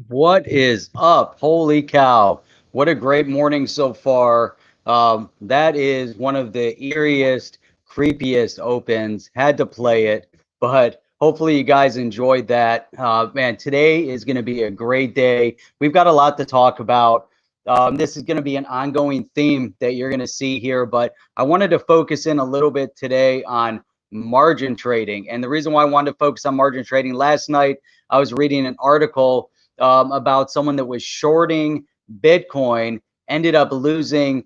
What is up? Holy cow. What a great morning so far. That is one of the eeriest, creepiest opens. Had to play it, but hopefully you guys enjoyed that. Man, today is going to be a great day. We've got a lot to talk about. This is going to be an ongoing theme that you're going to see here, but I wanted to focus in a little bit today on margin trading. And the reason why I wanted to focus on margin trading last night, I was reading an article about someone that was shorting Bitcoin, ended up losing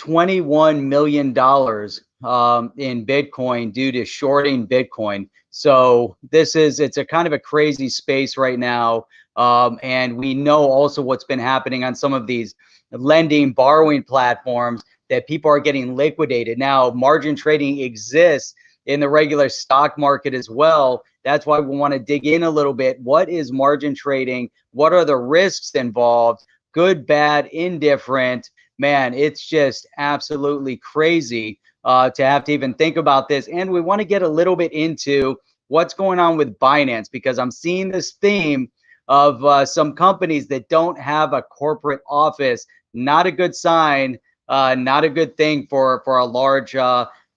$21 million in Bitcoin due to shorting Bitcoin. So it's a kind of a crazy space right now. And we know also what's been happening on some of these lending, borrowing platforms that people are getting liquidated. Now, margin trading exists in the regular stock market as well. That's why we want to dig in a little bit. What is margin trading? What are the risks involved? Good, bad, indifferent. Man, it's just absolutely crazy to have to even think about this. And we want to get a little bit into what's going on with Binance, because I'm seeing this theme of some companies that don't have a corporate office. Not a good sign, not a good thing for a large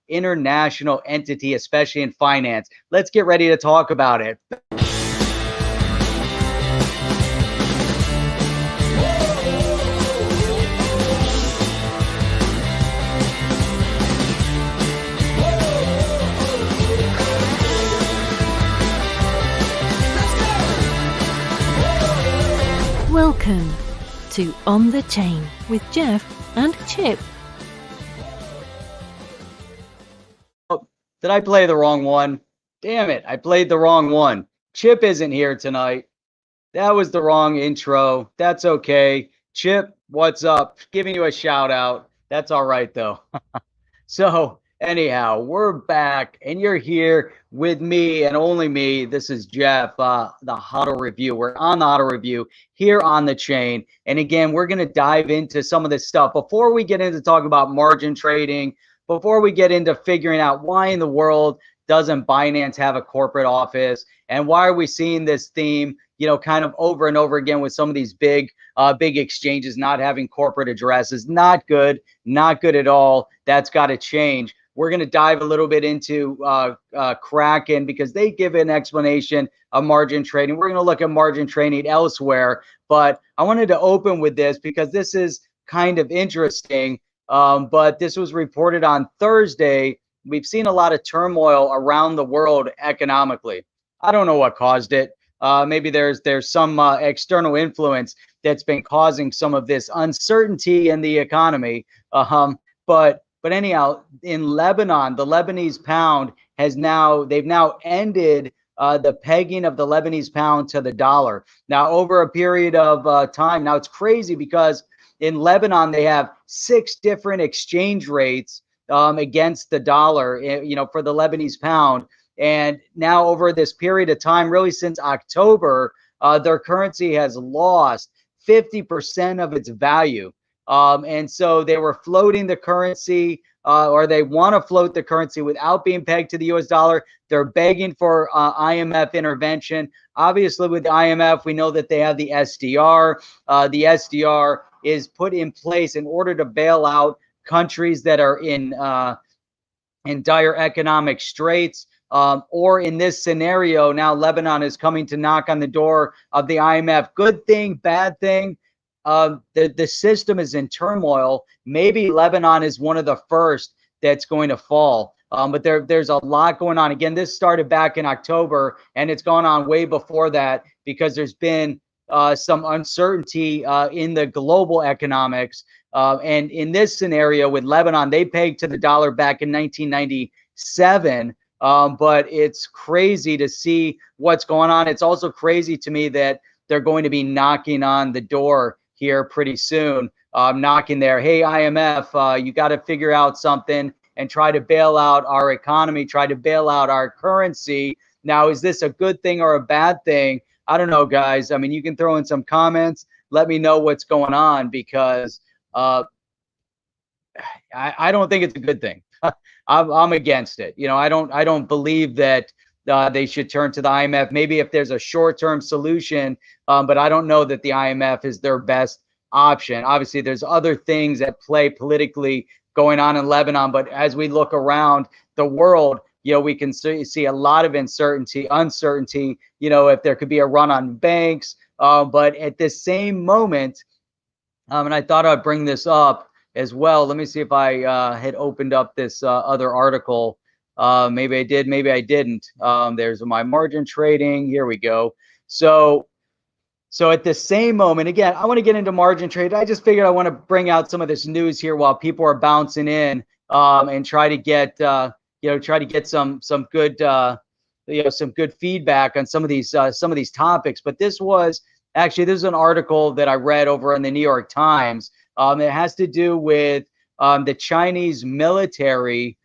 international entity, especially in finance. Let's get ready to talk about it. Welcome to On the Chain with Jeff and Chip. Oh, did I play the wrong one? Damn it, I played the wrong one. Chip isn't here tonight. That was the wrong intro. That's okay. Chip, what's up? Giving you a shout out. That's all right, though. So, anyhow, we're back and you're here with me and only me. This is Jeff, the Huddle Review. We're on the Huddle Review here on the chain. And again, we're going to dive into some of this stuff. Before we get into talk about margin trading, before we get into figuring out why in the world doesn't Binance have a corporate office, and why are we seeing this theme, kind of over and over again with some of these big exchanges not having corporate addresses. Not good at all. That's got to change. We're going to dive a little bit into Kraken, because they give an explanation of margin trading. We're going to look at margin trading elsewhere, but I wanted to open with this because this is kind of interesting. But this was reported on Thursday. We've seen a lot of turmoil around the world economically. I don't know what caused it. Maybe there's some external influence that's been causing some of this uncertainty in the economy. But anyhow, in Lebanon, the Lebanese pound they've now ended the pegging of the Lebanese pound to the dollar. Now, over a period of time, now it's crazy because in Lebanon they have 6 different exchange rates against the dollar, for the Lebanese pound. And now over this period of time, really since October, their currency has lost 50% of its value. And so they were floating the currency, or they want to float the currency without being pegged to the US dollar. They're begging for IMF intervention. Obviously, with the IMF, we know that they have the SDR. The SDR is put in place in order to bail out countries that are in dire economic straits. Or in this scenario, now Lebanon is coming to knock on the door of the IMF. Good thing, bad thing. The system is in turmoil. Maybe Lebanon is one of the first that's going to fall. But there's a lot going on. Again, this started back in October, and it's gone on way before that, because there's been some uncertainty in the global economics. And in this scenario with Lebanon, they pegged to the dollar back in 1997. But it's crazy to see what's going on. It's also crazy to me that they're going to be knocking on the door here pretty soon, knocking there. Hey, IMF, you got to figure out something and try to bail out our economy, try to bail out our currency. Now, is this a good thing or a bad thing? I don't know, guys. I mean, you can throw in some comments. Let me know what's going on, because I don't think it's a good thing. I'm against it. I don't believe that they should turn to the IMF. Maybe if there's a short-term solution, but I don't know that the IMF is their best option. Obviously, there's other things at play politically going on in Lebanon, but as we look around the world, we can see a lot of uncertainty, if there could be a run on banks. But at the same moment, and I thought I'd bring this up as well. Let me see if I had opened up this other article. Maybe I did, maybe I didn't. There's my margin trading. Here we go. So at the same moment, again, I want to get into margin trade. I just figured I want to bring out some of this news here while people are bouncing in, and try to get some good some good feedback on some of these topics. But this is an article that I read over in the New York Times. It has to do with the Chinese military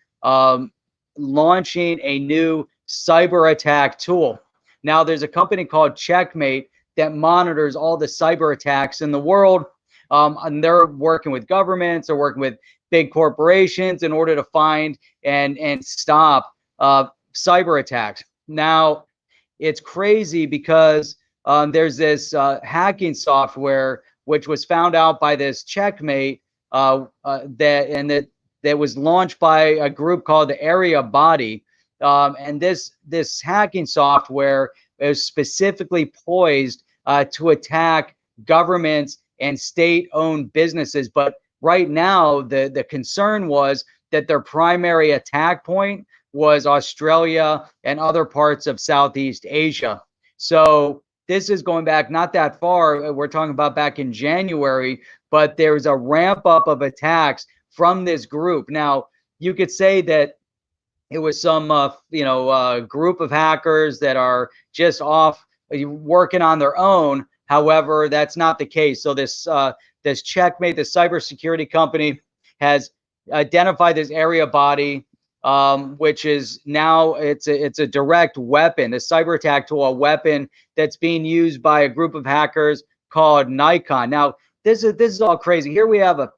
launching a new cyber attack tool. Now, there's a company called Checkmate that monitors all the cyber attacks in the world. And they're working with governments, they're working with big corporations in order to find and stop cyber attacks. Now, it's crazy because there's this hacking software which was found out by this Checkmate that was launched by a group called the Area Body. And this hacking software is specifically poised to attack governments and state-owned businesses. But right now, the concern was that their primary attack point was Australia and other parts of Southeast Asia. So this is going back not that far. We're talking about back in January, but there's a ramp up of attacks from this group. Now, you could say that it was some group of hackers that are just off working on their own. However, that's not the case. So this Checkmate, the cybersecurity company, has identified this Area Body, which is now it's a direct weapon, a cyber attack tool, a weapon that's being used by a group of hackers called Nikon. Now, this is all crazy. Here we have a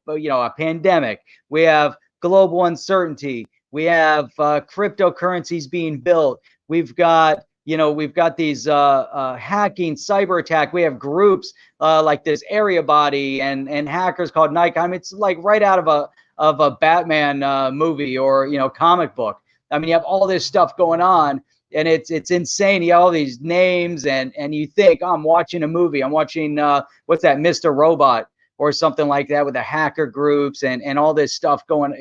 pandemic. We have global uncertainty. We have cryptocurrencies being built. We've got these hacking cyber attack. We have groups like this Area Body and hackers called Nikon. I mean, it's like right out of a Batman movie or comic book. I mean, you have all this stuff going on, and it's insane. You have all these names, and you think, oh, I'm watching a movie. I'm watching what's that, Mr. Robot or something like that, with the hacker groups and all this stuff going.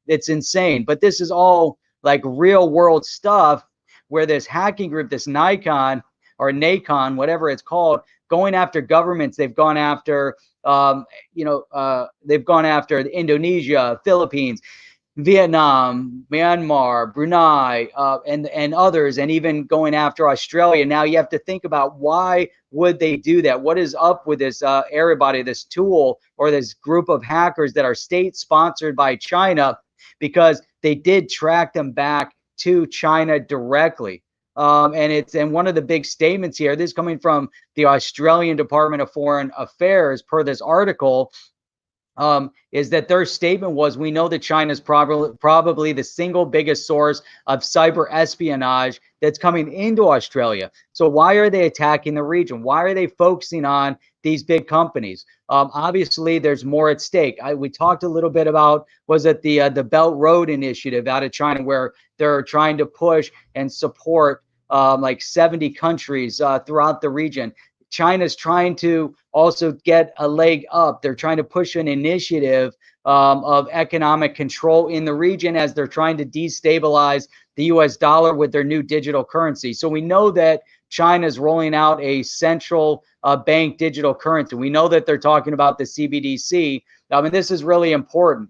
It's insane. But this is all like real world stuff where this hacking group, this Nikon or Nacon, whatever it's called, going after governments. They've gone after they've gone after Indonesia, Philippines, Vietnam, Myanmar, Brunei, and others, and even going after Australia. Now you have to think about, why would they do that? What is up with this Area Body, this tool, or this group of hackers that are state sponsored by China? Because they did track them back to China directly. And one of the big statements here, this is coming from the Australian Department of Foreign Affairs per this article, is that their statement was, we know that China is probably the single biggest source of cyber espionage that's coming into Australia. So why are they attacking the region? Why are they focusing on these big companies? Obviously, there's more at stake. We talked a little bit about, was it the Belt Road Initiative out of China, where they're trying to push and support like 70 countries throughout the region. China's trying to also get a leg up. They're trying to push an initiative of economic control in the region as they're trying to destabilize the US dollar with their new digital currency. So we know that China's rolling out a central bank digital currency. We know that they're talking about the CBDC. And this is really important.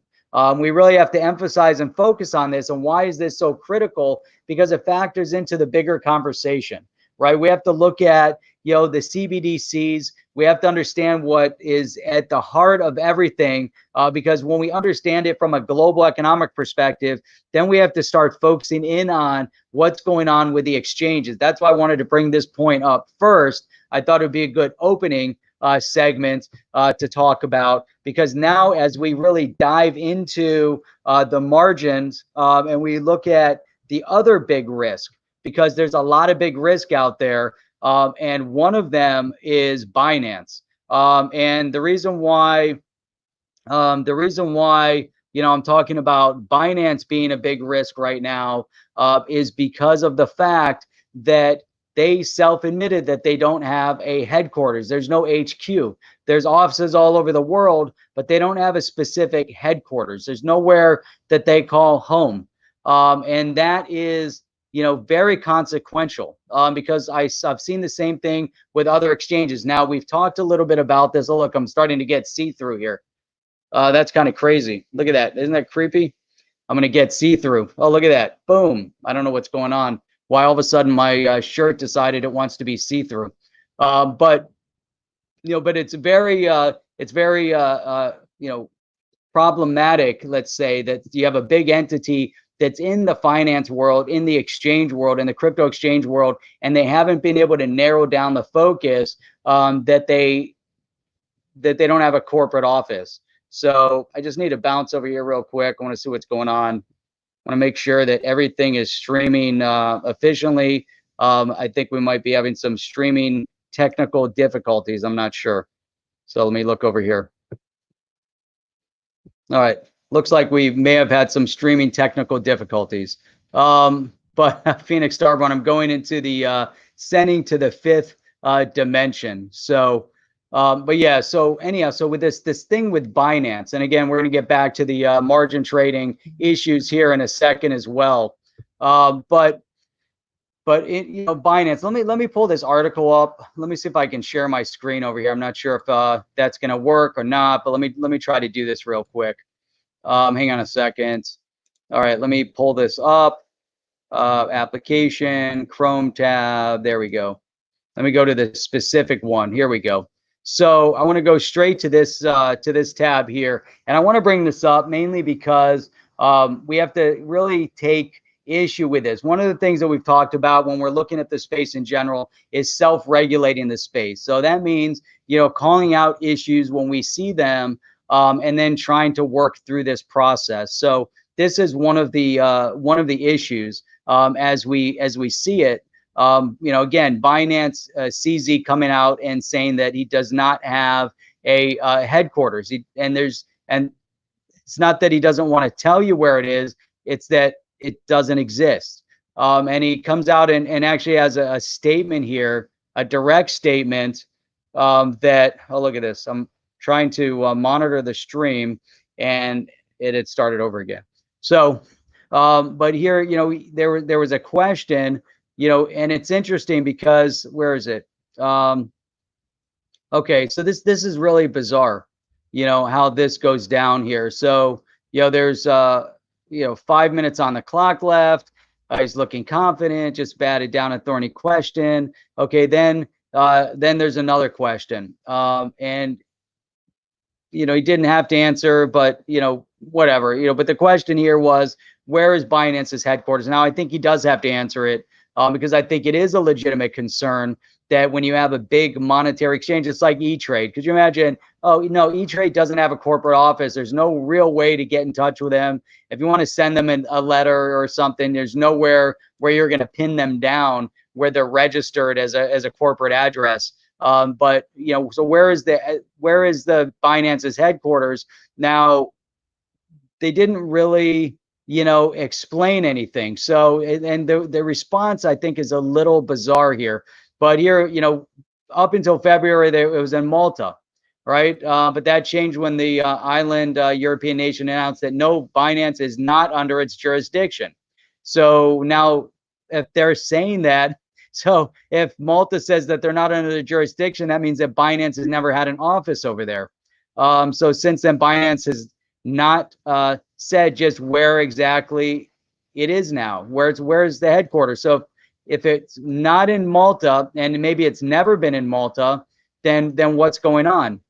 We really have to emphasize and focus on this. And why is this so critical? Because it factors into the bigger conversation, right? We have to look at, the CBDCs. We have to understand what is at the heart of everything, because when we understand it from a global economic perspective, then we have to start focusing in on what's going on with the exchanges. That's why I wanted to bring this point up first. I thought it would be a good opening segment to talk about, because now as we really dive into the margins and we look at the other big risk, because there's a lot of big risk out there. And one of them is Binance. And the reason why, I'm talking about Binance being a big risk right now, is because of the fact that they self-admitted that they don't have a headquarters. There's no HQ. There's offices all over the world, but they don't have a specific headquarters. There's nowhere that they call home. And that is, very consequential, because I've seen the same thing with other exchanges. Now, we've talked a little bit about this. Oh, look, I'm starting to get see-through here. That's kind of crazy. Look at that. Isn't that creepy? I'm going to get see-through. Oh, look at that. Boom. I don't know what's going on. Why all of a sudden my shirt decided it wants to be see-through. But it's very problematic, let's say, that you have a big entity that's in the finance world, in the exchange world, in the crypto exchange world, and they haven't been able to narrow down the focus, that they don't have a corporate office. So I just need to bounce over here real quick. I want to see what's going on. I want to make sure that everything is streaming efficiently. I think we might be having some streaming technical difficulties. I'm not sure. So let me look over here. All right. Looks like we may have had some streaming technical difficulties. But Phoenix Starborn, I'm going into the sending to the fifth dimension. So but yeah, so anyhow, so with this thing with Binance, and again, we're going to get back to the margin trading issues here in a second as well. But Binance, let me pull this article up. Let me see if I can share my screen over here. I'm not sure if that's going to work or not, but let me try to do this real quick. Hang on a second. All right, let me pull this up. Application, Chrome tab. There we go. Let me go to the specific one. Here we go. So I want to go straight to this tab here, and I want to bring this up mainly because we have to really take issue with this. One of the things that we've talked about when we're looking at the space in general is self-regulating the space. So that means, calling out issues when we see them, and then trying to work through this process. So this is one of the issues, as we see it. Again, Binance, CZ coming out and saying that he does not have a headquarters. And it's not that he doesn't want to tell you where it is, it's that it doesn't exist. And he comes out and actually has a statement here, a direct statement, that, oh, look at this. I'm trying to monitor the stream, and it had started over again. So, but here, there was a question, and it's interesting because, where is it? Okay, so this is really bizarre, how this goes down here. So, there's 5 minutes on the clock left. He's looking confident, just batted down a thorny question. Okay, then there's another question. And he didn't have to answer, but whatever, but the question here was, where is Binance's headquarters? Now, I think he does have to answer it, because I think it is a legitimate concern that when you have a big monetary exchange, it's like E-Trade. Could you imagine, oh, no, E-Trade doesn't have a corporate office. There's no real way to get in touch with them. If you want to send them a letter or something, there's nowhere where you're going to pin them down where they're registered as a corporate address. But so where is the Binance's headquarters? Now, they didn't really explain anything. So, and the response, I think, is a little bizarre here. But here, up until February, it was in Malta, right? But that changed when the island European nation announced that no, Binance is not under its jurisdiction. So now, if they're saying that, so if Malta says that they're not under the jurisdiction, that means that Binance has never had an office over there. So since then, Binance has not said just where exactly it is now. Where's the headquarters? So if it's not in Malta, and maybe it's never been in Malta, then what's going on?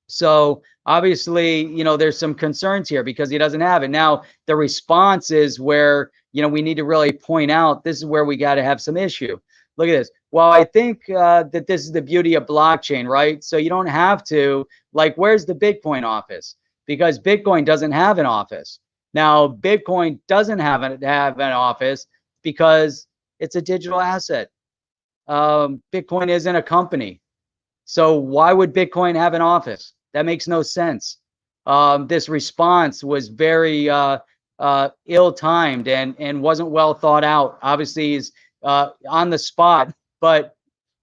So obviously, there's some concerns here because he doesn't have it. Now, the response is where, we need to really point out this is where we got to have some issue. Look at this. Well, I think that this is the beauty of blockchain, right? So you don't have to, like, where's the Bitcoin office? Because Bitcoin doesn't have an office. Now, Bitcoin doesn't have an office because It's a digital asset. Bitcoin isn't a company. So why would Bitcoin have an office? That makes no sense. This response was very ill-timed and wasn't well thought out. Obviously, he's on the spot, but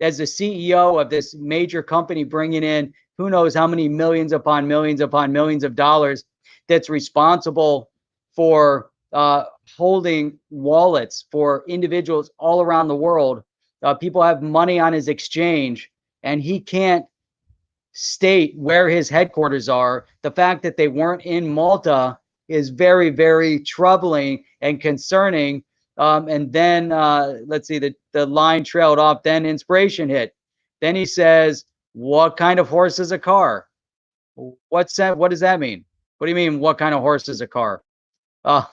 as the CEO of this major company, bringing in who knows how many millions upon millions of dollars, that's responsible for holding wallets for individuals all around the world. People have money on his exchange, and he can't state where his headquarters are. The fact that they weren't in Malta is very, very troubling and concerning. And then let's see, the line trailed off. Then inspiration hit. Then he says, "What kind of horse is a car?" What's that? What does that mean? What do you mean? What kind of horse is a car? Uh,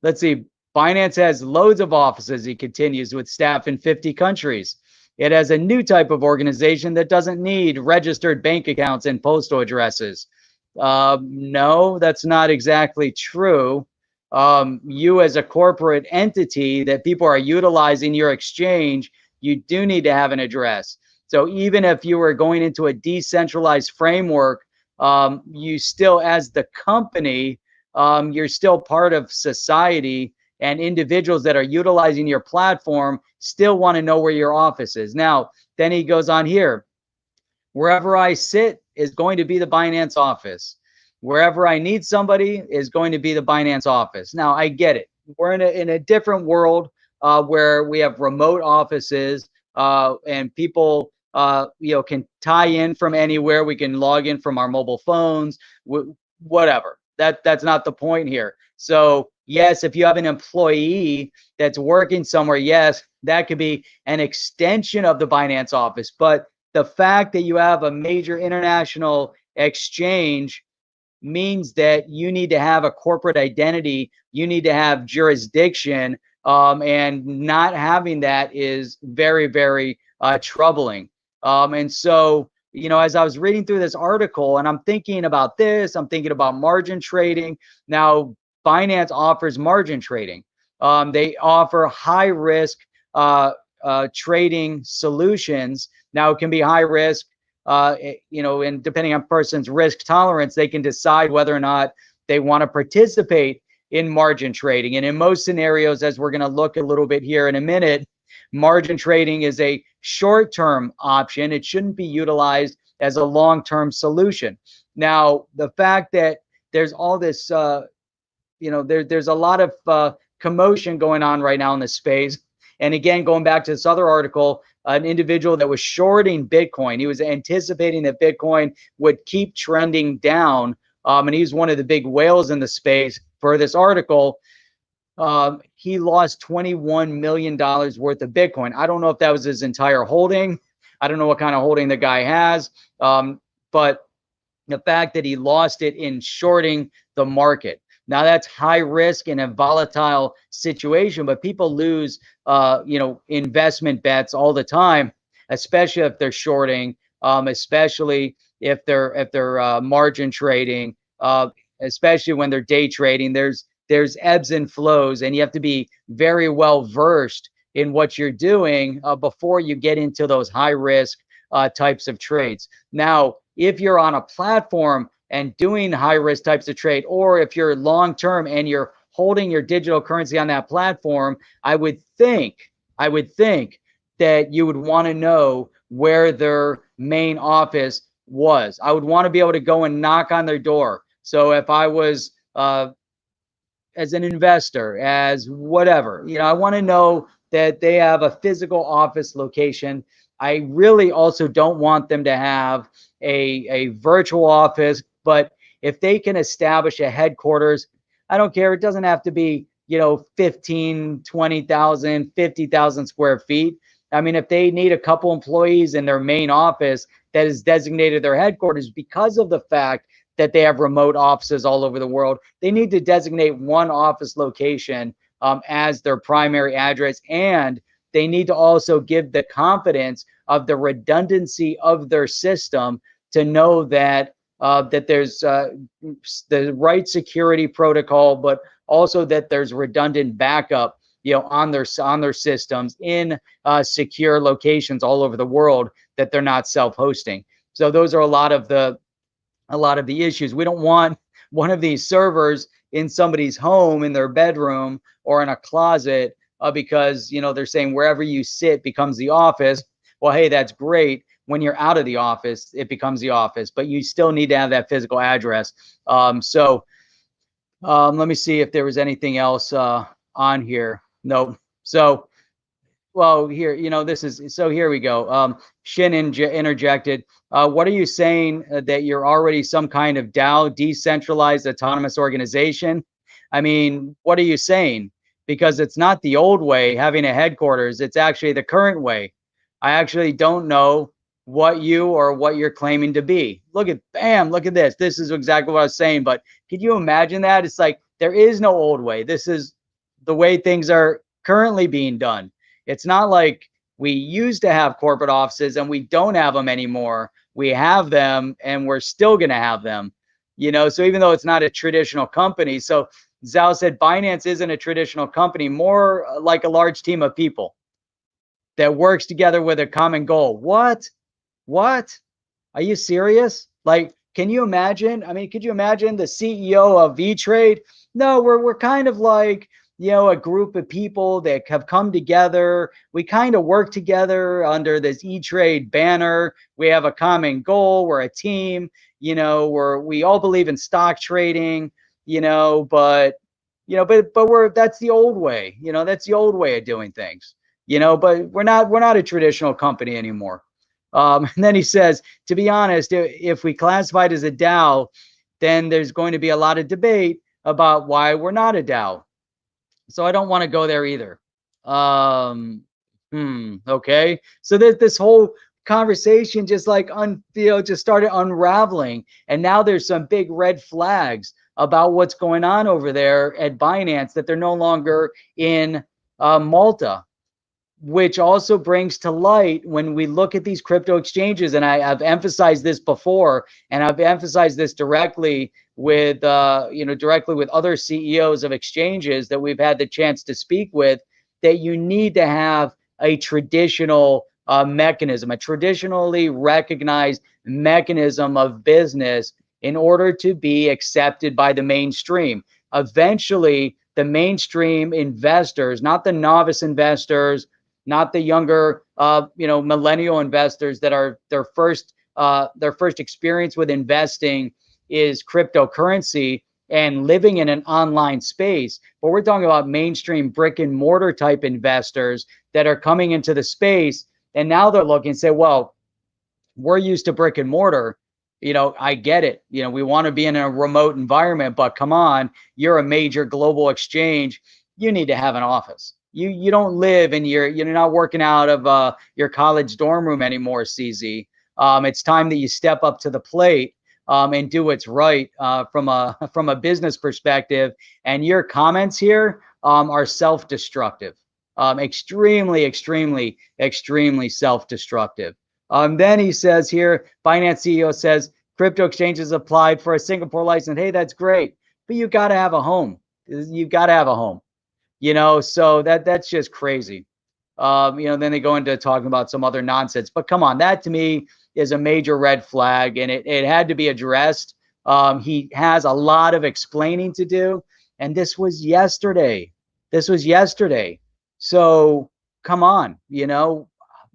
let's see. Binance has loads of offices, he continues, with staff in 50 countries. It has a new type of organization that doesn't need registered bank accounts and postal addresses. No, that's not exactly true. You, as a corporate entity that people are utilizing your exchange, you do need to have an address. So even if you were going into a decentralized framework, you still, as the company, you're still part of society, and individuals that are utilizing your platform still want to know where your office is. Now, then he goes on here. Wherever I sit is going to be the Binance office. Wherever I need somebody is going to be the Binance office. Now, I get it. We're in a different world where we have remote offices and people can tie in from anywhere. We can log in from our mobile phones, whatever. That's not the point here. So yes, if you have an employee that's working somewhere, yes, that could be an extension of the Binance office. But the fact that you have a major international exchange means that you need to have a corporate identity, you need to have jurisdiction, and not having that is very, very troubling. And so, as I was reading through this article and I'm thinking about this, I'm thinking about margin trading. Now, Binance offers margin trading. They offer high risk trading solutions. Now, it can be high risk, and depending on person's risk tolerance, they can decide whether or not they want to participate in margin trading. And in most scenarios, as we're going to look a little bit here in a minute, margin trading is a short-term option. It shouldn't be utilized as a long-term solution. Now, the fact that there's all this, there's a lot of commotion going on right now in this space. And again, going back to this other article, an individual that was shorting Bitcoin, he was anticipating that Bitcoin would keep trending down. And he's one of the big whales in the space for this article. He lost $21 million worth of Bitcoin. I don't know if that was his entire holding. I don't know what kind of holding the guy has. But the fact that he lost it in shorting the market. Now, that's high risk in a volatile situation, but people lose, investment bets all the time, especially if they're shorting, especially if they're margin trading, especially when they're day trading. There's ebbs and flows, and you have to be very well versed in what you're doing before you get into those high risk types of trades. Now, if you're on a platform and doing high risk types of trade, or if you're long term and you're holding your digital currency on that platform, I would think that you would want to know where their main office was. I would want to be able to go and knock on their door. So if I was as an investor, as whatever, I want to know that they have a physical office location. I really also don't want them to have a virtual office, but if they can establish a headquarters, I don't care. It doesn't have to be, 15, 20,000, 50,000 square feet. I mean, if they need a couple employees in their main office that is designated their headquarters because of the fact that they have remote offices all over the world, they need to designate one office location as their primary address. And they need to also give the confidence of the redundancy of their system to know that that there's the right security protocol, but also that there's redundant backup on their systems in secure locations all over the world that they're not self-hosting. So those are a lot of the issues. We don't want one of these servers in somebody's home, in their bedroom, or in a closet, because they're saying wherever you sit becomes the office. Well, hey, that's great. When you're out of the office, it becomes the office, but you still need to have that physical address. So let me see if there was anything else on here. Nope. So, well, here, this is, so here we go. Shin interjected. What are you saying, that you're already some kind of DAO, decentralized autonomous organization? I mean, what are you saying? Because it's not the old way having a headquarters. It's actually the current way. I actually don't know what you're claiming to be. Look at, bam, look at this. This is exactly what I was saying. But could you imagine that? It's like, there is no old way. This is the way things are currently being done. It's not like we used to have corporate offices and we don't have them anymore. We have them and we're still going to have them, so even though it's not a traditional company. So Zhao said Binance isn't a traditional company, more like a large team of people that works together with a common goal. What? Are you serious? Like, can you imagine? I mean, could you imagine the CEO of VTrade? No, we're kind of like, a group of people that have come together. We kind of work together under this E-Trade banner. We have a common goal. We're a team, we all believe in stock trading, but that's the old way, that's the old way of doing things, but we're not a traditional company anymore. And then he says, to be honest, if we classify it as a DAO, then there's going to be a lot of debate about why we're not a DAO. So I don't want to go there either. Okay. So this whole conversation just just started unraveling. And now there's some big red flags about what's going on over there at Binance, that they're no longer in Malta, which also brings to light, when we look at these crypto exchanges, and I've emphasized this before, and I've emphasized this directly with other CEOs of exchanges that we've had the chance to speak with, that you need to have a traditional mechanism, a traditionally recognized mechanism of business in order to be accepted by the mainstream. Eventually, the mainstream investors, not the novice investors, not the younger, millennial investors that are their first experience with investing is cryptocurrency and living in an online space. But we're talking about mainstream brick and mortar type investors that are coming into the space, and now they're looking and say, well, we're used to brick and mortar. I get it. We want to be in a remote environment, but come on, you're a major global exchange. You need to have an office. You don't live and you're not working out of your college dorm room anymore, CZ. It's time that you step up to the plate and do what's right from a business perspective. And your comments here are self-destructive, extremely, extremely, extremely self-destructive. Then he says here, Binance CEO says crypto exchanges applied for a Singapore license. Hey, that's great, but you got to have a home. You got to have a home. So that's just crazy. Then they go into talking about some other nonsense. But come on, that to me is a major red flag, and it had to be addressed. He has a lot of explaining to do, and this was yesterday. So come on,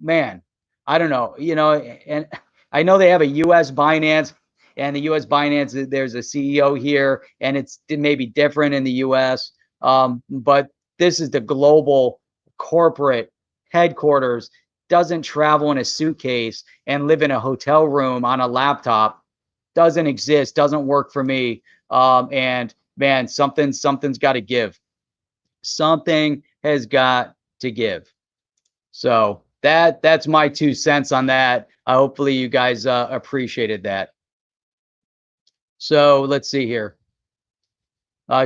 man, I don't know, and I know they have a U.S. Binance, and the U.S. Binance, there's a CEO here, and it may be different in the U.S., but this is the global corporate headquarters. Doesn't travel in a suitcase and live in a hotel room on a laptop. Doesn't exist. Doesn't work for me. And man, something's got to give. Something has got to give. So that's my 2 cents on that. Hopefully you guys appreciated that. So let's see here.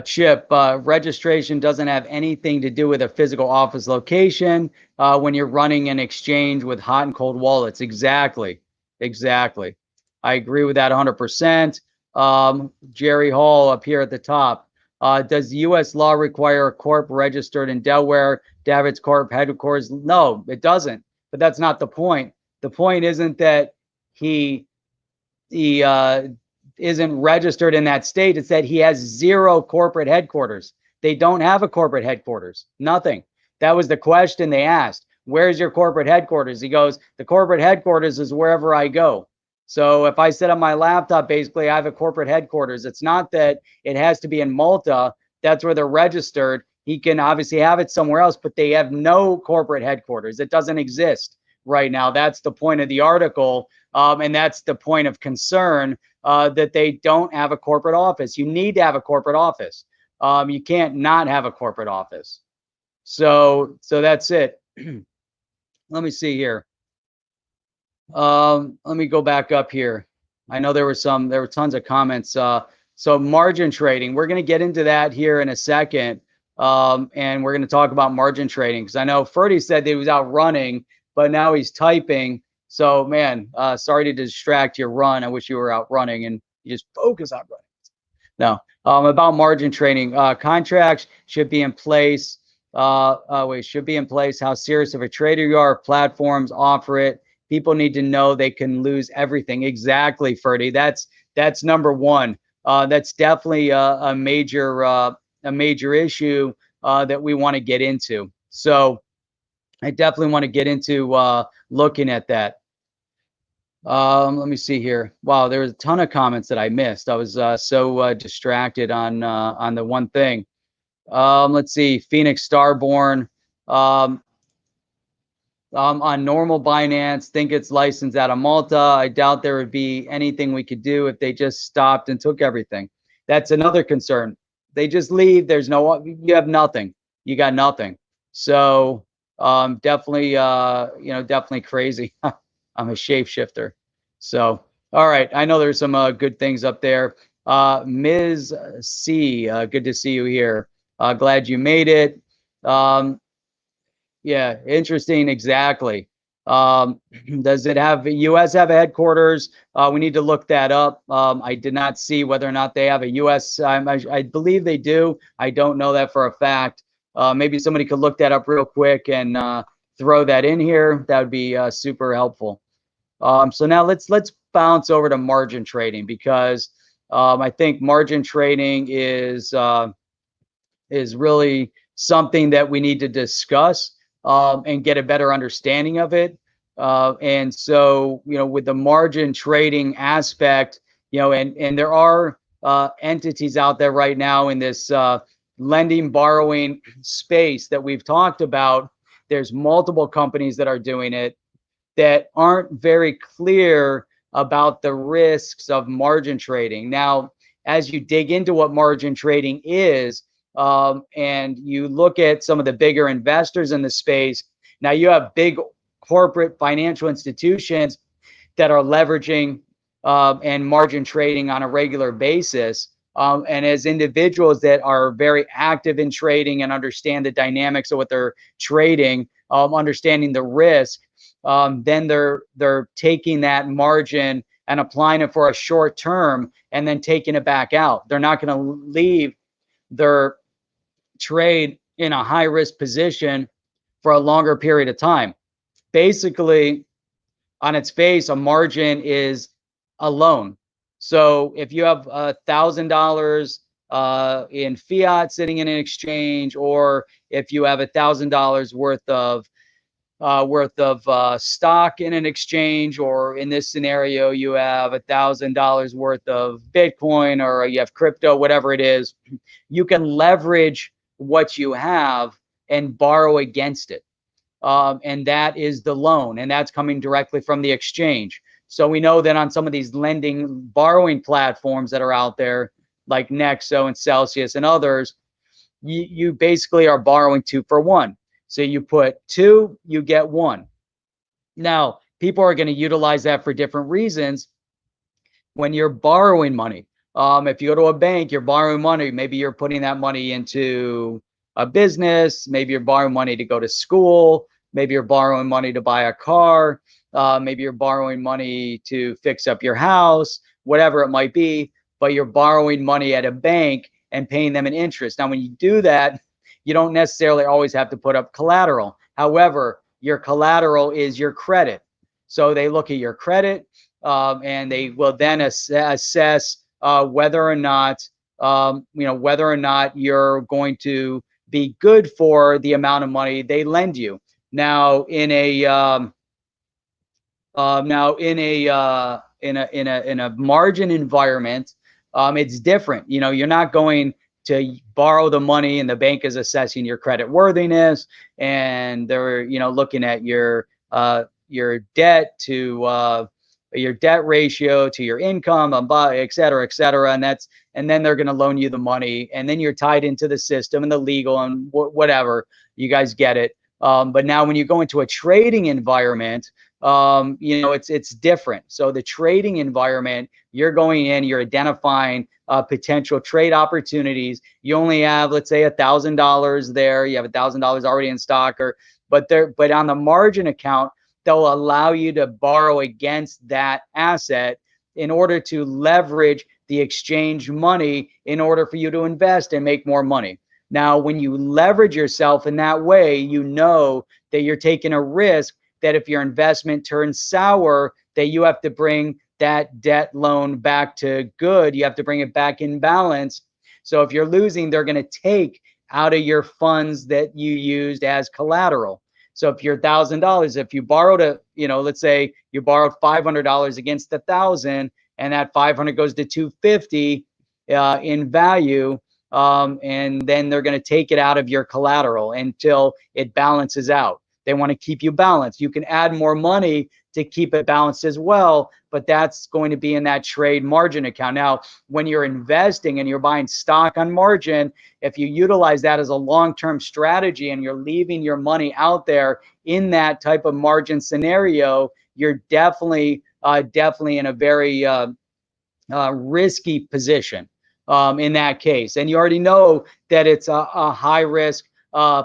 Chip, registration doesn't have anything to do with a physical office location when you're running an exchange with hot and cold wallets. Exactly. I agree with that 100%. Jerry Hall up here at the top. Does the U.S. law require a corp registered in Delaware to have its corp headquarters? No, it doesn't. But that's not the point. The point isn't that he isn't registered in that state. It's that he has zero corporate headquarters. They don't have a corporate headquarters. Nothing. That was the question they asked. Where's your corporate headquarters? He goes, the corporate headquarters is wherever I go. So if I sit on my laptop, basically I have a corporate headquarters. It's not that it has to be in Malta. That's where they're registered. He can obviously have it somewhere else, but they have no corporate headquarters. It doesn't exist right now. That's the point of the article. And that's the point of concern, that they don't have a corporate office. You need to have a corporate office. You can't not have a corporate office. So that's it. Let me see here. Let me go back up here. I know there were tons of comments. So margin trading, we're going to get into that here in a second. And we're going to talk about margin trading, because I know Ferdy said that he was out running, but now he's typing. So man, sorry to distract your run. I wish you were out running and you just focus on running. No, about margin trading, contracts should be in place. Should be in place. How serious of a trader you are. Platforms offer it. People need to know they can lose everything. Exactly, Ferdy. That's number one. That's definitely a major issue that we want to get into. So I definitely want to get into looking at that. Let me see here. Wow, there was a ton of comments that I missed. I was so distracted on the one thing. Let's see. Phoenix Starborn. On normal Binance, think it's licensed out of Malta. I doubt there would be anything we could do if they just stopped and took everything. That's another concern. They just leave. You have nothing. You got nothing. So definitely, definitely crazy. I'm a shapeshifter. So, all right. I know there's some good things up there. Ms. C, good to see you here. Glad you made it. Yeah, interesting. Exactly. Does it have U.S. have a headquarters? We need to look that up. I did not see whether or not they have a U.S. I believe they do. I don't know that for a fact. Maybe somebody could look that up real quick and throw that in here. That would be super helpful. So now let's bounce over to margin trading, because I think margin trading is really something that we need to discuss and get a better understanding of it. And so, with the margin trading aspect, and there are entities out there right now in this lending, borrowing space that we've talked about. There's multiple companies that are doing it that aren't very clear about the risks of margin trading. Now, as you dig into what margin trading is, and you look at some of the bigger investors in the space, now you have big corporate financial institutions that are leveraging and margin trading on a regular basis. And as individuals that are very active in trading and understand the dynamics of what they're trading, understanding the risk, then they're taking that margin and applying it for a short term and then taking it back out. They're not going to leave their trade in a high risk position for a longer period of time. Basically, on its face, a margin is a loan. So if you have $1,000 in fiat sitting in an exchange, or if you have $1,000 worth of stock in an exchange, or in this scenario, you have $1,000 worth of Bitcoin, or you have crypto, whatever it is, you can leverage what you have and borrow against it. And that is the loan, and that's coming directly from the exchange. So we know that on some of these lending, borrowing platforms that are out there, like Nexo and Celsius and others, you basically are borrowing 2 for 1. So you put 2, you get 1. Now, people are going to utilize that for different reasons. When you're borrowing money, if you go to a bank, you're borrowing money. Maybe you're putting that money into a business. Maybe you're borrowing money to go to school. Maybe you're borrowing money to buy a car. Maybe you're borrowing money to fix up your house, whatever it might be. But you're borrowing money at a bank, and paying them an interest. Now, when you do that, you don't necessarily always have to put up collateral. However, your collateral is your credit. So they look at your credit, and they will then assess whether or not whether or not you're going to be good for the amount of money they lend you. Now, in a margin environment, it's different. You're not going to borrow the money and the bank is assessing your credit worthiness, and they're looking at your debt to your debt ratio to your income, et cetera, and then they're going to loan you the money, and then you're tied into the system and the legal and whatever. You guys get it. But now when you go into a trading environment, it's different. So the trading environment, you're going in, you're identifying potential trade opportunities. You only have, let's say, $1,000 there. You have $1,000 already in stock, but on the margin account, they'll allow you to borrow against that asset in order to leverage the exchange money in order for you to invest and make more money. Now, when you leverage yourself in that way, you know that you're taking a risk that if your investment turns sour, that you have to bring that debt loan back to good. You have to bring it back in balance. So if you're losing, they're going to take out of your funds that you used as collateral. So if you're $1,000, if you borrowed let's say you borrowed $500 against $1,000, and that 500 goes to 250 in value, and then they're going to take it out of your collateral until it balances out. They want to keep you balanced. You can add more money to keep it balanced as well, but that's going to be in that trade margin account. Now, when you're investing and you're buying stock on margin, if you utilize that as a long-term strategy and you're leaving your money out there in that type of margin scenario, you're definitely in a very risky position in that case. And you already know that it's a high risk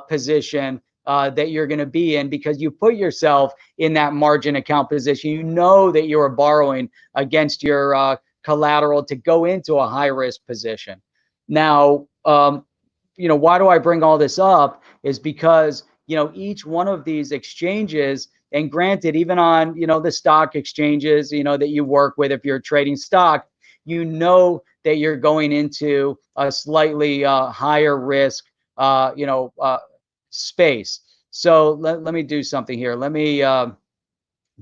position that you're going to be in, because you put yourself in that margin account position. You know that you are borrowing against your collateral to go into a high risk position. Now, why do I bring all this up is because, each one of these exchanges, and granted, even on, the stock exchanges, that you work with, if you're trading stock, that you're going into a slightly higher risk, space. So let me do something here. Let me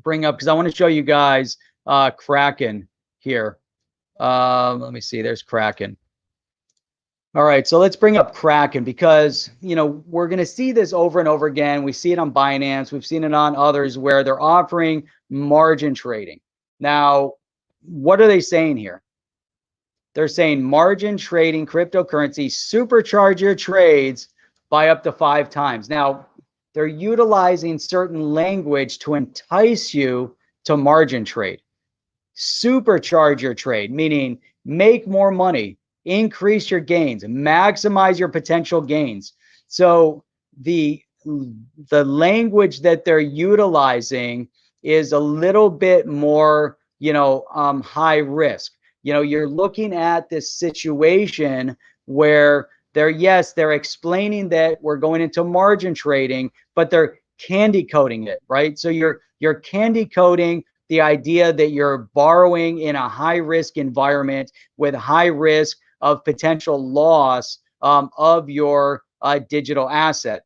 bring up, because I want to show you guys Kraken here. Let me see. There's Kraken. All right, so let's bring up Kraken, because we're going to see this over and over again. We see it on Binance. We've seen it on others where they're offering margin trading. Now, what are they saying here? They're saying margin trading cryptocurrency, supercharge your trades by up to 5 times. Now, they're utilizing certain language to entice you to margin trade. Supercharge your trade, meaning make more money, increase your gains, maximize your potential gains. So the language that they're utilizing is a little bit more, high risk. You're looking at this situation where they're explaining that we're going into margin trading, but they're candy coating it, right? So you're candy coating the idea that you're borrowing in a high risk environment with high risk of potential loss of your digital asset.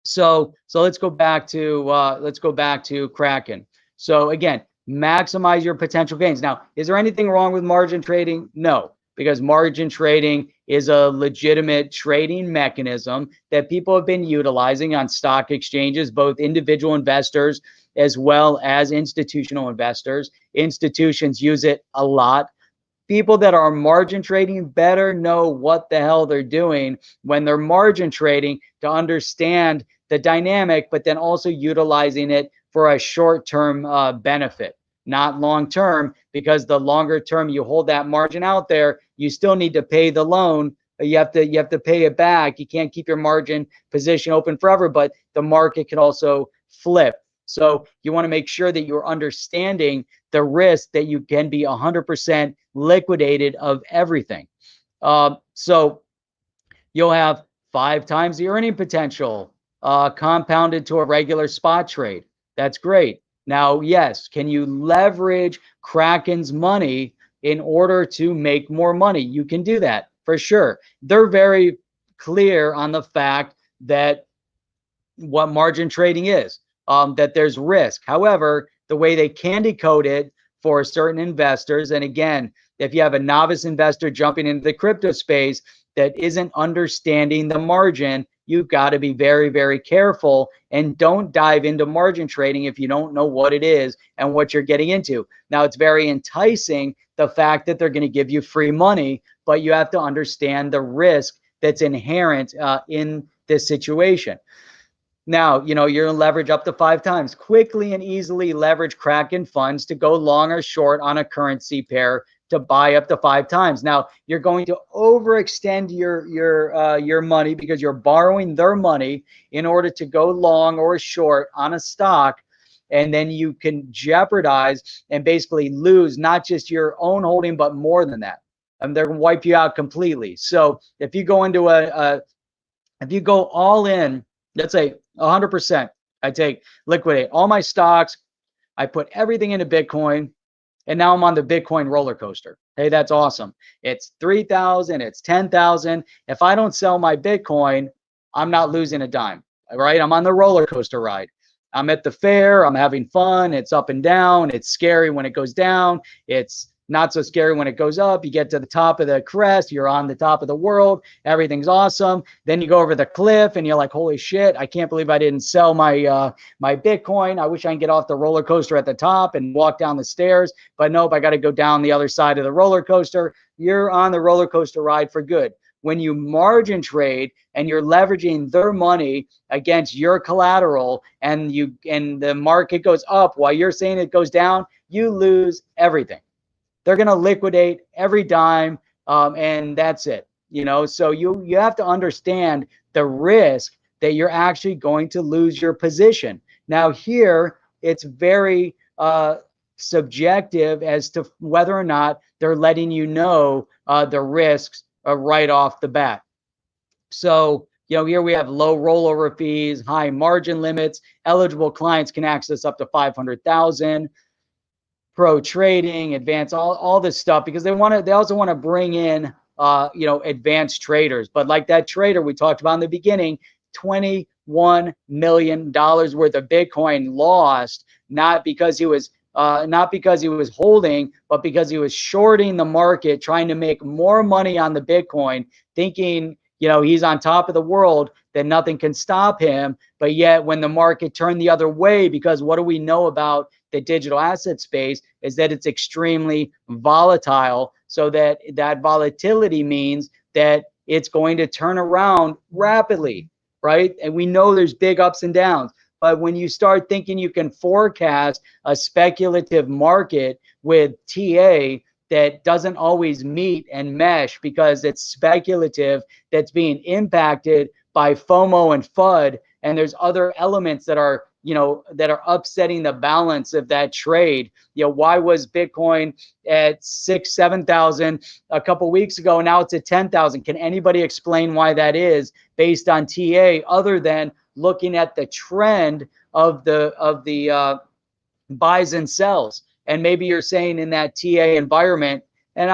So let's go back to Kraken. So again, maximize your potential gains. Now, is there anything wrong with margin trading? No, because margin trading is a legitimate trading mechanism that people have been utilizing on stock exchanges, both individual investors as well as institutional investors. Institutions use it a lot. People that are margin trading better know what the hell they're doing when they're margin trading, to understand the dynamic, but then also utilizing it for a short-term benefit, not long-term, because the longer term you hold that margin out there, you still need to pay the loan. You have to pay it back. You can't keep your margin position open forever, but the market can also flip. So you want to make sure that you're understanding the risk that you can be 100% liquidated of everything. So you'll have 5 times the earning potential compounded to a regular spot trade. That's great. Now, yes, can you leverage Kraken's money in order to make more money? You can do that for sure. They're very clear on the fact that what margin trading is, that there's risk. However, the way they candy coat it for certain investors, and again, if you have a novice investor jumping into the crypto space that isn't understanding the margin, you've got to be very, very careful and don't dive into margin trading if you don't know what it is and what you're getting into. Now, it's very enticing, the fact that they're going to give you free money, but you have to understand the risk that's inherent in this situation. Now, you're going to leverage up to 5 times. Quickly and easily leverage Kraken funds to go long or short on a currency pair to buy up to 5 times. Now, you're going to overextend your money because you're borrowing their money in order to go long or short on a stock. And then you can jeopardize and basically lose not just your own holding, but more than that. They're going to wipe you out completely. So if you go into if you go all in, let's say 100%, I take liquidate all my stocks, I put everything into Bitcoin, and now I'm on the Bitcoin roller coaster. Hey, that's awesome. It's 3,000, it's 10,000. If I don't sell my Bitcoin, I'm not losing a dime, right? I'm on the roller coaster ride. I'm at the fair, I'm having fun, it's up and down, it's scary when it goes down, it's not so scary when it goes up. You get to the top of the crest, you're on the top of the world, everything's awesome. Then you go over the cliff and you're like, holy shit, I can't believe I didn't sell my my Bitcoin. I wish I can get off the roller coaster at the top and walk down the stairs, but nope, I got to go down the other side of the roller coaster. You're on the roller coaster ride for good. When you margin trade and you're leveraging their money against your collateral, and the market goes up while you're saying it goes down, you lose everything. They're going to liquidate every dime, and that's it. So you have to understand the risk that you're actually going to lose your position. Now here, it's very subjective as to whether or not they're letting you know the risks right off the bat. So here we have low rollover fees, high margin limits. Eligible clients can access up to 500,000. Pro trading, advanced, all this stuff, because they also want to bring in advanced traders. But like that trader we talked about in the beginning, $21 million worth of Bitcoin lost, not because he was holding, but because he was shorting the market, trying to make more money on the Bitcoin, thinking he's on top of the world, that nothing can stop him. But yet when the market turned the other way, because what do we know about the digital asset space is that it's extremely volatile. So that volatility means that it's going to turn around rapidly, right? And we know there's big ups and downs. But when you start thinking you can forecast a speculative market with TA that doesn't always meet and mesh because it's speculative, that's being impacted by FOMO and FUD, and there's other elements that are upsetting the balance of that trade. Why was Bitcoin at 6,000-7,000 a couple weeks ago? Now it's at 10,000. Can anybody explain why that is based on TA, other than looking at the trend of the buys and sells? And maybe you're saying in that TA environment, and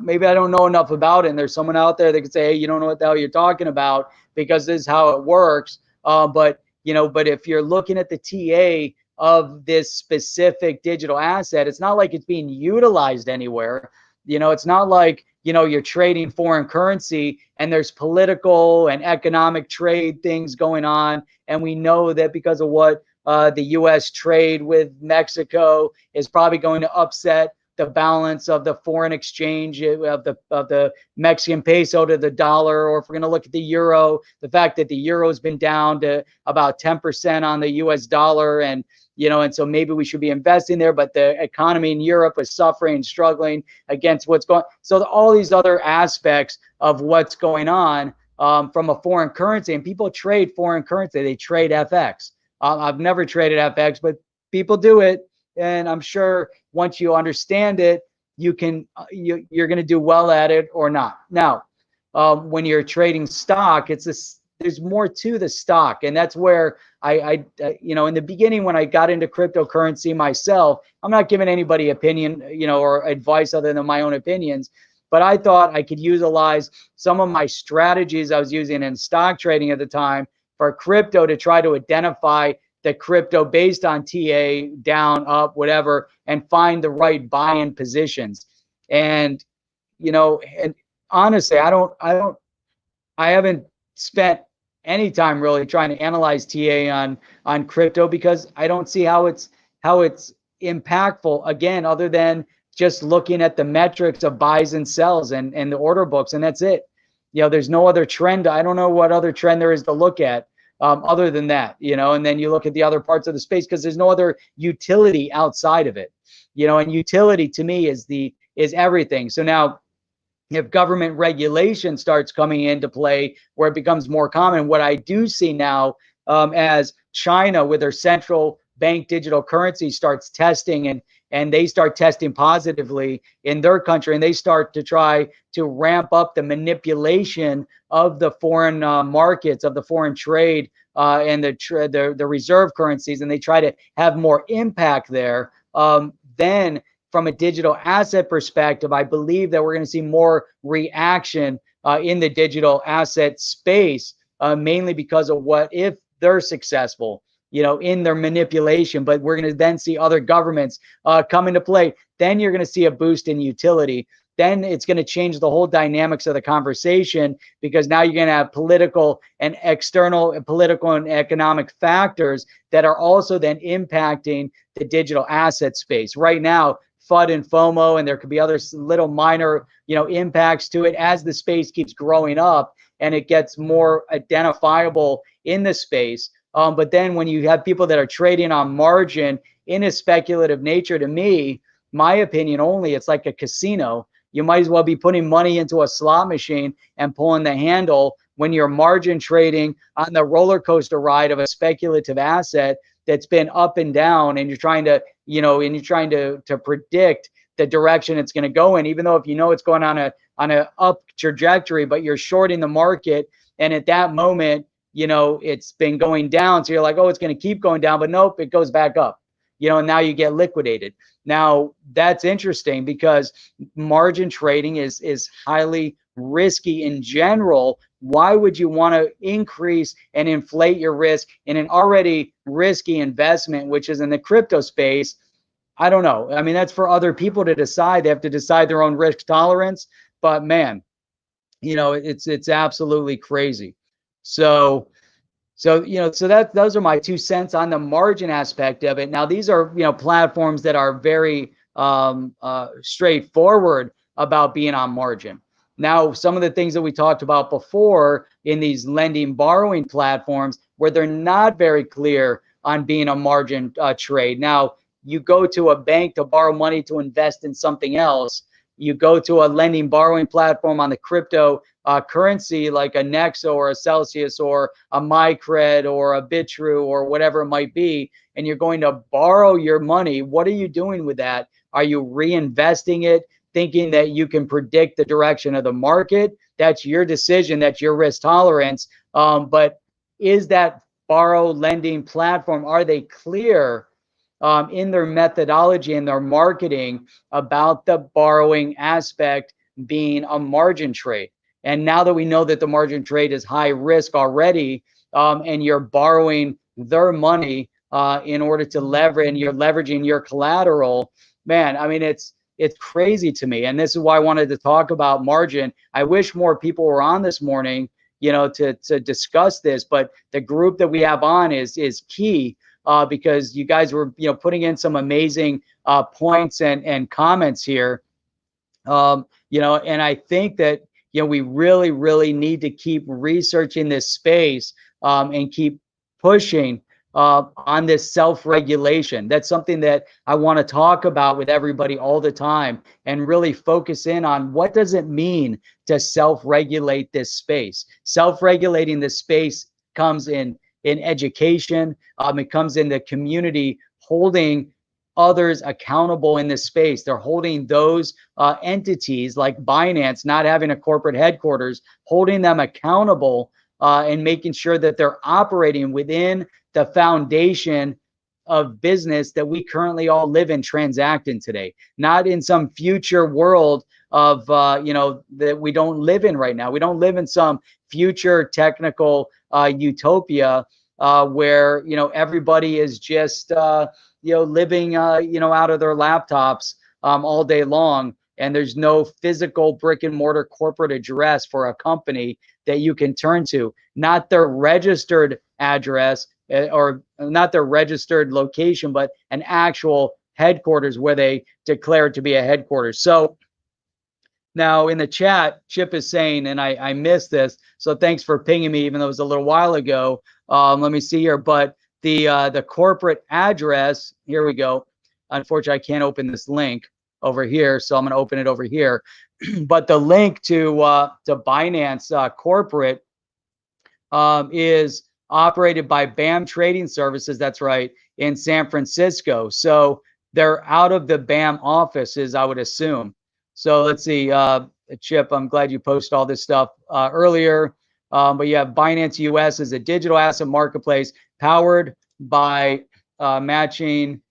maybe I don't know enough about it, and there's someone out there that could say, hey, you don't know what the hell you're talking about, because this is how it works. But if you're looking at the TA of this specific digital asset, it's not like it's being utilized anywhere. It's not like you're trading foreign currency and there's political and economic trade things going on, and we know that because of what the U.S. trade with Mexico is probably going to upset the balance of the foreign exchange of the Mexican peso to the dollar. Or if we're going to look at the euro, the fact that the euro has been down to about 10% on the U.S. dollar, and so maybe we should be investing there, but the economy in Europe is suffering and struggling against what's going. So all these other aspects of what's going on from a foreign currency, and people trade foreign currency, they trade FX. I've never traded FX, but people do it. And I'm sure once you understand it, you're going to do well at it or not. Now, when you're trading stock, it's this, there's more to the stock. And that's where you know, in the beginning, when I got into cryptocurrency myself, I'm not giving anybody opinion, you know, or advice other than my own opinions, but I thought I could utilize some of my strategies I was using in stock trading at the time for crypto to try to identify the crypto based on TA, down, up, whatever, and find the right buy-in positions. And, you know, and honestly, I haven't spent any time really trying to analyze TA on crypto, because I don't see how it's impactful, again, other than just looking at the metrics of buys and sells and the order books, and that's it. You know, there's no other trend. I don't know what other trend there is to look at, other than that, you know. And then you look at the other parts of the space, because there's no other utility outside of it, you know. And utility to me is everything. So now, if government regulation starts coming into play, where it becomes more common, what I do see now, as China with their central bank digital currency starts testing, and they start testing positively in their country, and they start to try to ramp up the manipulation of the foreign markets, of the foreign trade, and the reserve currencies, and they try to have more impact there, then from a digital asset perspective, I believe that we're going to see more reaction in the digital asset space, mainly because of what if they're successful, you know, in their manipulation. But we're going to then see other governments come into play. Then you're going to see a boost in utility. Then it's going to change the whole dynamics of the conversation, because now you're going to have political and external political and economic factors that are also then impacting the digital asset space. Right now, FUD and FOMO, and there could be other little minor, you know, impacts to it as the space keeps growing up and it gets more identifiable in the space. But then when you have people that are trading on margin in a speculative nature, to me, my opinion only, it's like a casino. You might as well be putting money into a slot machine and pulling the handle when you're margin trading on the roller coaster ride of a speculative asset that's been up and down, and you're trying to, you know, and you're trying to predict the direction it's going to go in, even though if you know it's going on a up trajectory, but you're shorting the market, and at that moment, you know, it's been going down, so you're like, oh, it's going to keep going down, but nope, it goes back up, you know, and now you get liquidated. Now that's interesting, because margin trading is highly risky in general. Why would you want to increase and inflate your risk in an already risky investment, which is in the crypto space? I don't know. I mean, that's for other people to decide. They have to decide their own risk tolerance. But man, you know, it's absolutely crazy. So you know, so that those are my 2 cents on the margin aspect of it. Now, these are, you know, platforms that are very straightforward about being on margin. Now, some of the things that we talked about before in these lending borrowing platforms, where they're not very clear on being a margin trade. Now, you go to a bank to borrow money to invest in something else. You go to a lending borrowing platform on the crypto currency, like a Nexo or a Celsius or a MyCred or a BitTrue or whatever it might be, and you're going to borrow your money. What are you doing with that? Are you reinvesting it, thinking that you can predict the direction of the market? That's your decision. That's your risk tolerance. But is that borrow lending platform, are they clear in their methodology and their marketing about the borrowing aspect being a margin trade? And now that we know that the margin trade is high risk already, and you're borrowing their money in order to leverage, and you're leveraging your collateral, man, I mean, it's crazy to me. And this is why I wanted to talk about margin. I wish more people were on this morning, you know, to discuss this, but the group that we have on is key, because you guys were, you know, putting in some amazing points and comments here. You know, and I think that, you know, we really need to keep researching this space, and keep pushing on this self-regulation. That's something that I want to talk about with everybody all the time, and really focus in on what does it mean to self-regulate this space. Self-regulating this space comes in education. It comes in the community holding others accountable in this space. They're holding those entities like Binance, not having a corporate headquarters, holding them accountable and making sure that they're operating within the foundation of business that we currently all live in, transact in today, not in some future world of that we don't live in right now. We don't live in some future technical utopia where everybody is just living out of their laptops all day long, and there's no physical brick and mortar corporate address for a company that you can turn to, not their registered address or not their registered location, but an actual headquarters where they declare it to be a headquarters. So now in the chat, Chip is saying, and I missed this, so thanks for pinging me, even though it was a little while ago. Let me see here, but the corporate address, here we go. Unfortunately, I can't open this link over here, so I'm going to open it over here. But the link to Binance corporate is operated by BAM Trading Services. That's right, in San Francisco. So they're out of the BAM offices, I would assume. So let's see, Chip, I'm glad you posted all this stuff earlier. But yeah, Binance US is a digital asset marketplace powered by matching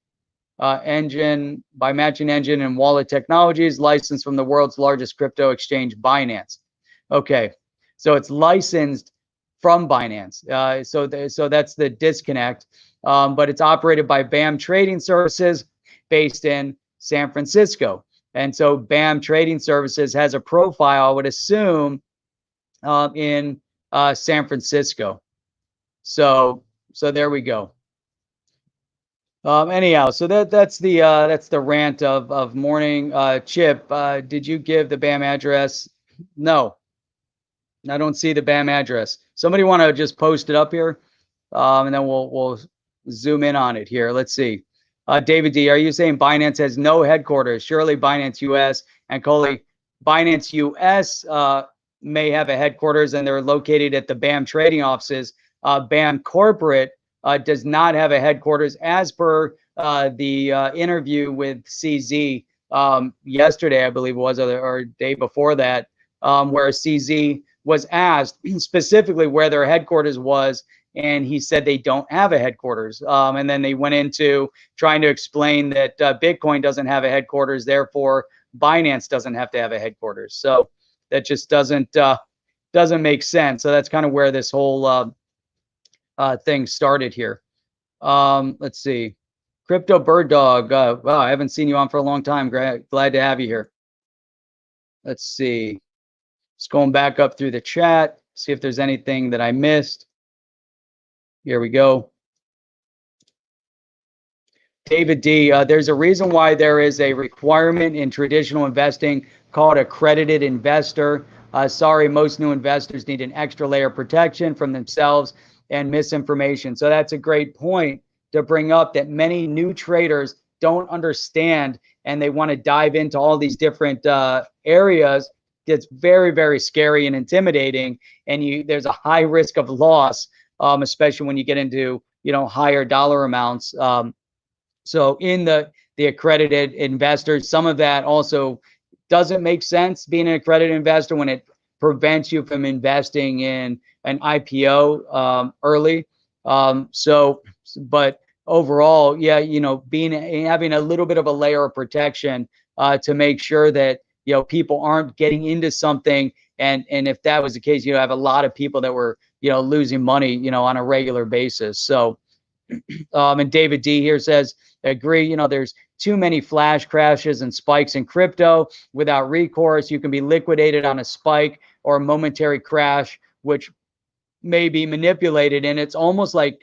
engine and wallet technologies, licensed from the world's largest crypto exchange, Binance. Okay, so it's licensed from Binance. So that's the disconnect. But it's operated by BAM Trading Services based in San Francisco. And so BAM Trading Services has a profile, I would assume, in San Francisco. So there we go. Anyhow, so that's the rant of morning. Chip, did you give the BAM address? No, I don't see the BAM address. Somebody want to just post it up here, and then we'll zoom in on it here. Let's see. David D, are you saying Binance has no headquarters? Surely Binance US and Coley, Binance US may have a headquarters, and they're located at the BAM trading offices. BAM corporate does not have a headquarters, as per the interview with CZ yesterday, I believe it was, or day before that, where CZ was asked specifically where their headquarters was, and he said they don't have a headquarters. And then they went into trying to explain that Bitcoin doesn't have a headquarters, therefore Binance doesn't have to have a headquarters. So that just doesn't make sense. So that's kind of where this whole thing started here. Let's see. Crypto Bird Dog. Wow, I haven't seen you on for a long time. Glad to have you here. Let's see. Just going back up through the chat, see if there's anything that I missed. Here we go. David D, there's a reason why there is a requirement in traditional investing called accredited investor. Sorry, most new investors need an extra layer of protection from themselves and misinformation. So that's a great point to bring up, that many new traders don't understand, and they want to dive into all these different areas. It's very, very scary and intimidating, and there's a high risk of loss, especially when you get into higher dollar amounts. So in the accredited investors, some of that also doesn't make sense, being an accredited investor, when it prevents you from investing in an IPO early. But overall, yeah, having a little bit of a layer of protection to make sure that people aren't getting into something, and if that was the case, you have a lot of people that were losing money on a regular basis. So and David D here says, agree, there's too many flash crashes and spikes in crypto. Without recourse, you can be liquidated on a spike or a momentary crash, which may be manipulated. And it's almost like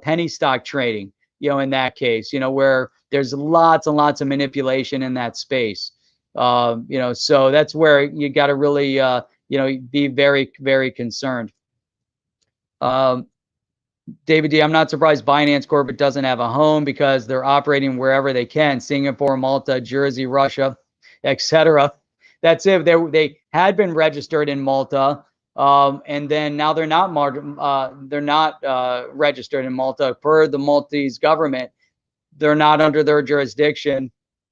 penny stock trading, in that case, where there's lots and lots of manipulation in that space. So that's where you got to really be very, very concerned. David D, I'm not surprised Binance Corporate doesn't have a home, because they're operating wherever they can: Singapore, Malta, Jersey, Russia, etc. That's it. They had been registered in Malta, and then now they're not registered in Malta per the Maltese government. they're not under their jurisdiction.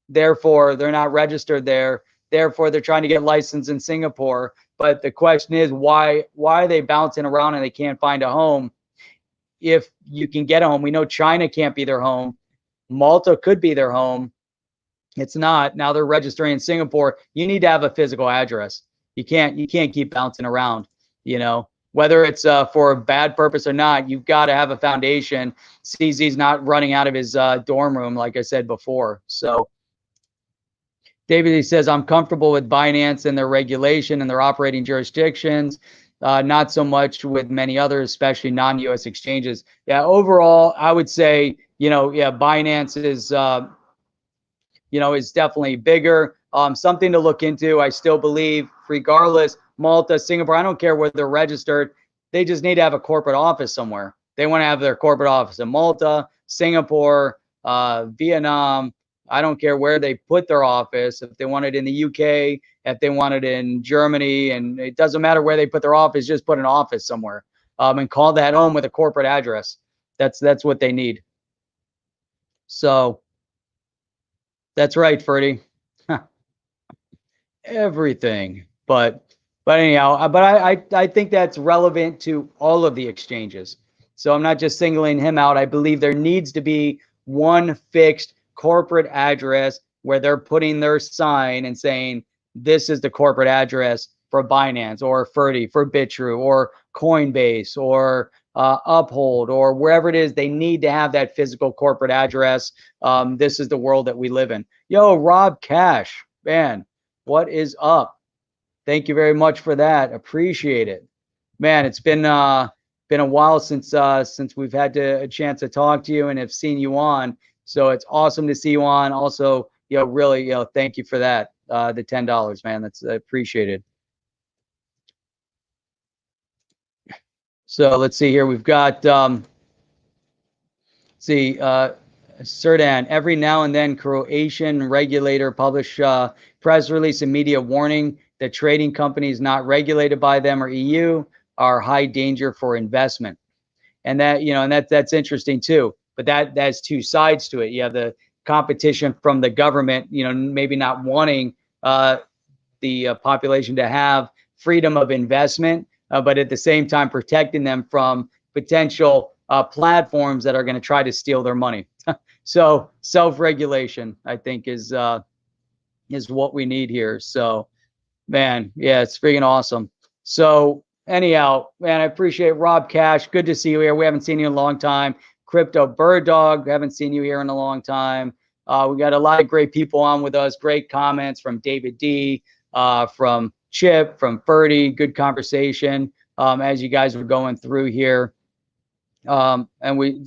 Therefore, they're not registered there. Therefore, they're trying to get licensed in Singapore. But the question is, why are they bouncing around and they can't find a home? If you can get a home, we know China can't be their home. Malta could be their home. It's not. Now they're registering in Singapore. You need to have a physical address. You can't keep bouncing around, you know, whether it's for a bad purpose or not. You've got to have a foundation. CZ's not running out of his dorm room, like I said before. So David, he says, I'm comfortable with Binance and their regulation and their operating jurisdictions. Not so much with many others, especially non-US exchanges. Yeah, overall, I would say, yeah, Binance is, is definitely bigger. Something to look into. I still believe, regardless, Malta, Singapore, I don't care where they're registered. They just need to have a corporate office somewhere. They want to have their corporate office in Malta, Singapore, Vietnam. I don't care where they put their office. If they want it in the UK, if they want it in Germany, and it doesn't matter where they put their office, just put an office somewhere, and call that home with a corporate address. That's what they need. So that's right, Ferdy. Everything. But anyhow, but I think that's relevant to all of the exchanges. So I'm not just singling him out. I believe there needs to be one fixed corporate address where they're putting their sign and saying, this is the corporate address for Binance or Ferdy, for Bitrue or Coinbase or Uphold or wherever it is. They need to have that physical corporate address. This is the world that we live in. Yo, Rob Cash, man, what is up? Thank you very much for that. Appreciate it, man. It's been a while since we've had a chance to talk to you and have seen you on. So it's awesome to see you on. Also, really, thank you for that. The $10, man. That's appreciated. So let's see here. We've got Serdan, every now and then Croatian regulator publish press release and media warning that trading companies not regulated by them or EU are high danger for investment. And that, and that's interesting too. But that's two sides to it. You have the competition from the government, maybe not wanting the population to have freedom of investment, but at the same time protecting them from potential platforms that are going to try to steal their money. So self-regulation, I think, is what we need here. So, man, yeah, it's freaking awesome. So anyhow, man, I appreciate Rob Cash. Good to see you here. We haven't seen you in a long time. Crypto Bird Dog, haven't seen you here in a long time. We got a lot of great people on with us. Great comments from David D, from Chip, from Ferdy. Good conversation as you guys were going through here. And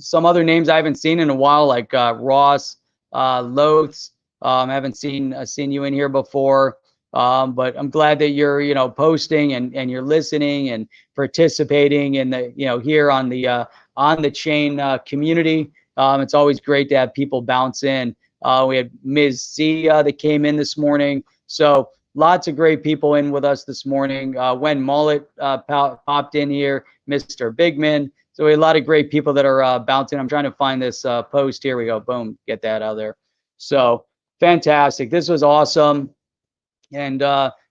some other names I haven't seen in a while, like Ross, Loths. Haven't seen you in here before. But I'm glad that you're, posting and you're listening and participating in the, here on the chain community. It's always great to have people bounce in. We had Ms. Z that came in this morning. So lots of great people in with us this morning. When Mullet popped in here, Mr. Bigman. So we had a lot of great people that are bouncing. I'm trying to find this post. Here we go. Boom. Get that out of there. So fantastic. This was awesome. And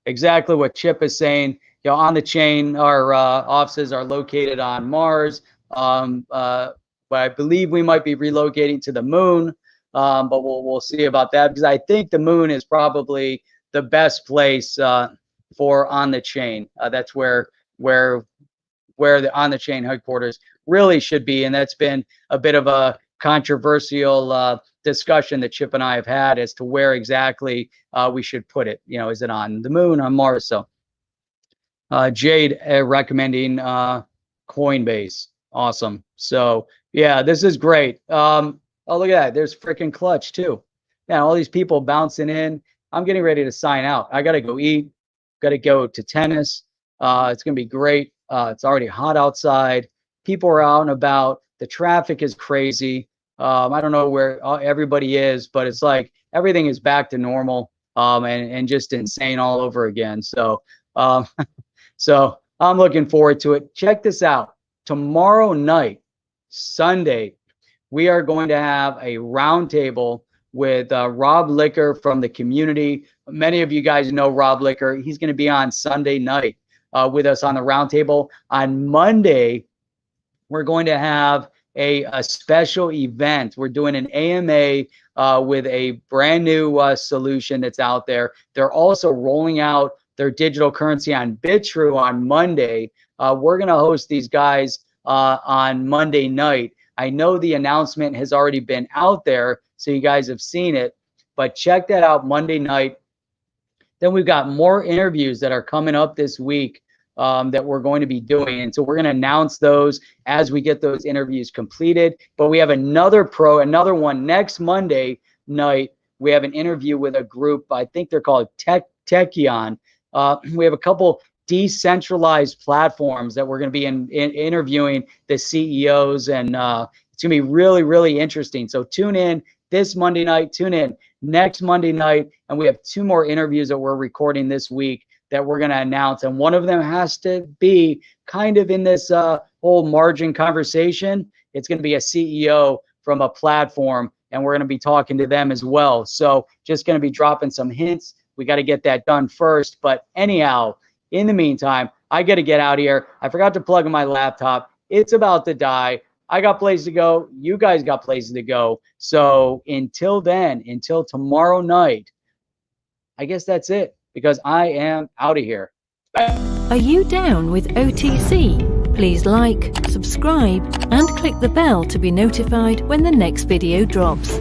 exactly what Chip is saying, on the chain, our offices are located on Mars. But I believe we might be relocating to the moon. But we'll see about that, because I think the moon is probably the best place for on the chain. That's where the on the chain headquarters really should be. And that's been a bit of a controversial discussion that Chip and I have had as to where exactly we should put it. Is it on the moon, on Mars? So Jade recommending Coinbase. Awesome. So yeah, this is great. Oh, look at that. There's freaking Clutch too. Yeah, all these people bouncing in. I'm getting ready to sign out. I got to go eat. Got to go to tennis. It's going to be great. It's already hot outside. People are out and about. The traffic is crazy. I don't know where everybody is, but it's like everything is back to normal, and just insane all over again. So, so I'm looking forward to it. Check this out. Tomorrow night, Sunday, we are going to have a roundtable with Rob Licker from the community. Many of you guys know Rob Licker. He's going to be on Sunday night with us on the roundtable. On Monday, we're going to have a special event. We're doing an AMA with a brand new solution that's out there. They're also rolling out their digital currency on Bitrue on Monday. We're going to host these guys on Monday night. I know the announcement has already been out there, so you guys have seen it, but check that out Monday night. Then we've got more interviews that are coming up this week that we're going to be doing. And so we're going to announce those as we get those interviews completed. But we have another one next Monday night. We have an interview with a group, I think they're called Techion. We have a couple decentralized platforms that we're going to be interviewing the CEOs, and it's going to be really, really interesting. So tune in this Monday night, tune in next Monday night, and we have 2 more interviews that we're recording this week that we're going to announce. And one of them has to be kind of in this whole margin conversation. It's going to be a CEO from a platform, and we're going to be talking to them as well. So just going to be dropping some hints. We got to get that done first. But anyhow, in the meantime, I got to get out of here. I forgot to plug in my laptop. It's about to die. I got places to go. You guys got places to go. So until then, until tomorrow night, I guess that's it, because I am out of here. Are you down with OTC? Please like, subscribe, and click the bell to be notified when the next video drops.